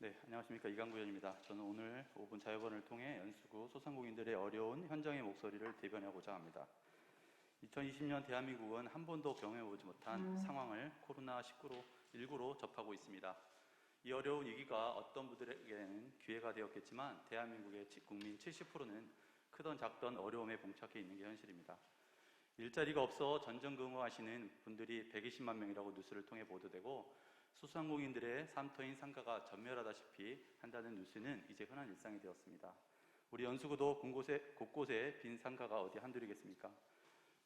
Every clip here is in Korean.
네, 안녕하십니까. 이강구 의원입니다. 저는 오늘 5분 자유번을 통해 연수구 소상공인들의 어려운 현장의 목소리를 대변하고자 합니다. 2020년 대한민국은 한 번도 경험해보지 못한 상황을 코로나19로 접하고 있습니다. 이 어려운 위기가 어떤 분들에게는 기회가 되었겠지만 대한민국의 국민 70%는 크던 작던 어려움에 봉착해 있는 게 현실입니다. 일자리가 없어 전전긍긍하시는 분들이 120만 명이라고 뉴스를 통해 보도되고 소상공인들의 삶터인 상가가 전멸하다시피 한다는 뉴스는 이제 흔한 일상이 되었습니다. 우리 연수구도 곳곳에 빈 상가가 어디 한둘이겠습니까?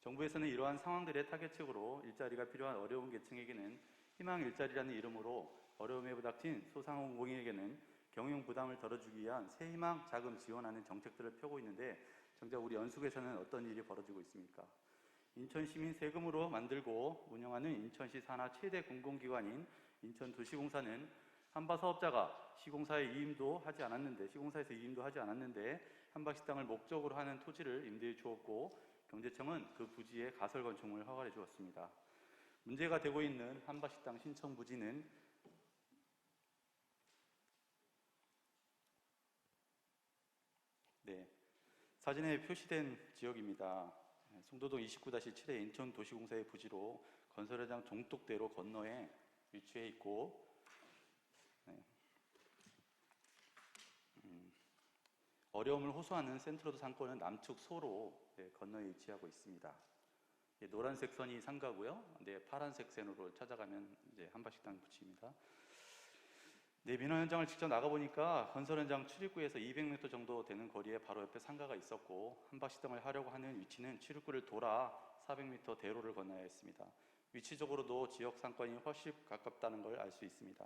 정부에서는 이러한 상황들의 타겟책으로 일자리가 필요한 어려운 계층에게는 희망 일자리라는 이름으로 어려움에 부닥친 소상공인에게는 경영 부담을 덜어주기 위한 새희망 자금 지원하는 정책들을 펴고 있는데 정작 우리 연수구에서는 어떤 일이 벌어지고 있습니까? 인천시민 세금으로 만들고 운영하는 인천시 산하 최대 공공기관인 인천도시공사는 한바사업자가 시공사에서 이임도 하지 않았는데 한바식당을 목적으로 하는 토지를 임대해 주었고 경제청은 그 부지에 가설 건축물을 허가해 주었습니다. 문제가 되고 있는 한바식당 신청 부지는 사진에 표시된 지역입니다. 송도동 29-7의 인천도시공사의 부지로 건설 현장 종뚝대로 건너에 위치해 있고 어려움을 호소하는 센트로드 상권은 남측 소로 건너에 위치하고 있습니다. 노란색 선이 상가고요. 파란색線으로 찾아가면 이제 한바식당 부지입니다. 민원 현장을 직접 나가보니까 건설 현장 출입구에서 200m 정도 되는 거리에 바로 옆에 상가가 있었고 한바식당을 하려고 하는 위치는 출입구를 돌아 400m 대로를 건너야 했습니다. 위치적으로도 지역 상권이 훨씬 가깝다는 걸 알 수 있습니다.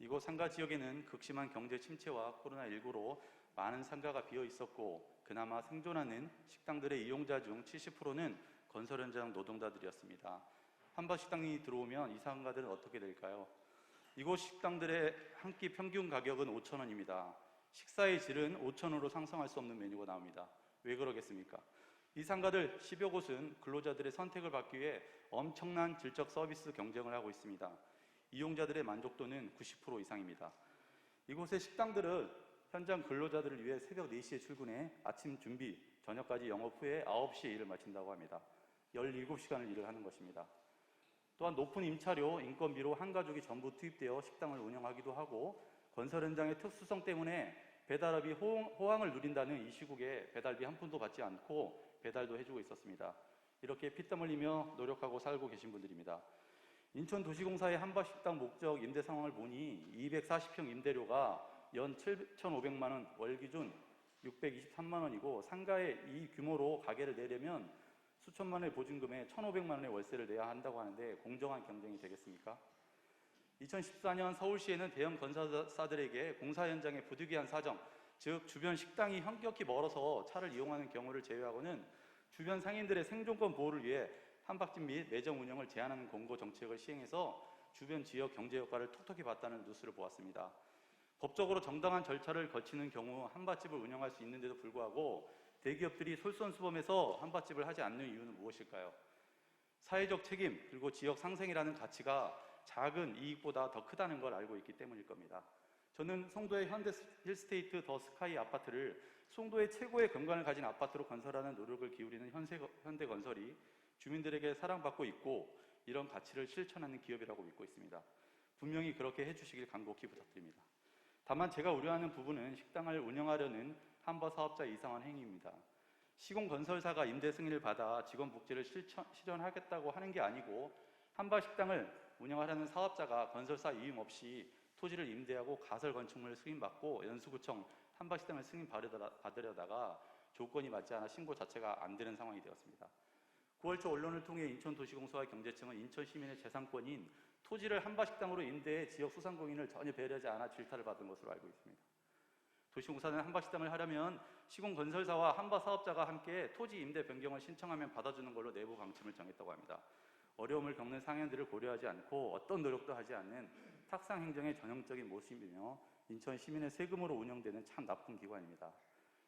이곳 상가 지역에는 극심한 경제 침체와 코로나19로 많은 상가가 비어 있었고 그나마 생존하는 식당들의 이용자 중 70%는 건설 현장 노동자들이었습니다. 한바식당이 들어오면 이 상가들은 어떻게 될까요? 이곳 식당들의 한 끼 평균 가격은 5,000원입니다. 식사의 질은 5,000원으로 상상할 수 없는 메뉴가 나옵니다. 왜 그러겠습니까? 이 상가들 10여 곳은 근로자들의 선택을 받기 위해 엄청난 질적 서비스 경쟁을 하고 있습니다. 이용자들의 만족도는 90% 이상입니다. 이곳의 식당들은 현장 근로자들을 위해 새벽 4시에 출근해 아침 준비, 저녁까지 영업 후에 9시에 일을 마친다고 합니다. 17시간을 일을 하는 것입니다. 또한 높은 임차료, 인건비로 한 가족이 전부 투입되어 식당을 운영하기도 하고 건설 현장의 특수성 때문에 배달업이 호황을 누린다는 이 시국에 배달비 한 푼도 받지 않고 배달도 해주고 있었습니다. 이렇게 피땀 흘리며 노력하고 살고 계신 분들입니다. 인천도시공사의 한바식당 목적 임대 상황을 보니 240평 임대료가 연 7,500만 원, 월 기준 623만 원이고 상가의 이 규모로 가게를 내려면 수천만 원의 보증금에 1,500만 원의 월세를 내야 한다고 하는데 공정한 경쟁이 되겠습니까? 2014년 서울시에는 대형 건설사들에게 공사 현장에 부득이한 사정, 즉 주변 식당이 현격히 멀어서 차를 이용하는 경우를 제외하고는 주변 상인들의 생존권 보호를 위해 한박집 및 매점 운영을 제한하는 공고 정책을 시행해서 주변 지역 경제 효과를 톡톡히 봤다는 뉴스를 보았습니다. 법적으로 정당한 절차를 거치는 경우 한밭집을 운영할 수 있는데도 불구하고 대기업들이 솔선수범해서 한밭집을 하지 않는 이유는 무엇일까요? 사회적 책임 그리고 지역 상생이라는 가치가 작은 이익보다 더 크다는 걸 알고 있기 때문일 겁니다. 저는 송도의 현대 힐스테이트 더 스카이 아파트를 송도의 최고의 경관을 가진 아파트로 건설하는 노력을 기울이는 현대건설이 주민들에게 사랑받고 있고 이런 가치를 실천하는 기업이라고 믿고 있습니다. 분명히 그렇게 해주시길 간곡히 부탁드립니다. 다만 제가 우려하는 부분은 식당을 운영하려는 한바 사업자의 이상한 행위입니다. 시공건설사가 임대 승인을 받아 직원 복지를 실현하겠다고 하는 게 아니고 한바 식당을 운영하려는 사업자가 건설사 이용 없이 토지를 임대하고 가설 건축물을 승인받고 연수구청 한바 식당을 승인 받으려다가 조건이 맞지 않아 신고 자체가 안 되는 상황이 되었습니다. 9월 초 언론을 통해 인천도시공사와 경제청은 인천 시민의 재산권인 토지를 한바식당으로 임대해 지역 소상공인을 전혀 배려하지 않아 질타를 받은 것으로 알고 있습니다. 도시공사는 한바식당을 하려면 시공건설사와 한바사업자가 함께 토지 임대 변경을 신청하면 받아주는 걸로 내부 방침을 정했다고 합니다. 어려움을 겪는 상인들을 고려하지 않고 어떤 노력도 하지 않는 탁상 행정의 전형적인 모습이며 인천 시민의 세금으로 운영되는 참 나쁜 기관입니다.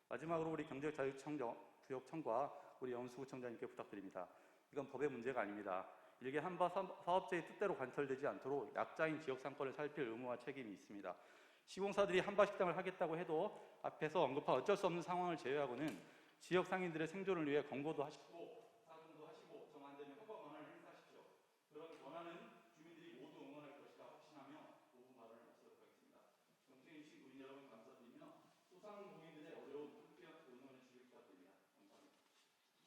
마지막으로 우리 경제자유구역청과 우리 연수구청장님께 부탁드립니다. 이건 법의 문제가 아닙니다. 일개 한바 사업자의 뜻대로 관철되지 않도록 약자인 지역 상권을 살필 의무와 책임이 있습니다. 시공사들이 한바식당을 하겠다고 해도 앞에서 언급한 어쩔 수 없는 상황을 제외하고는 지역 상인들의 생존을 위해 권고도 하시고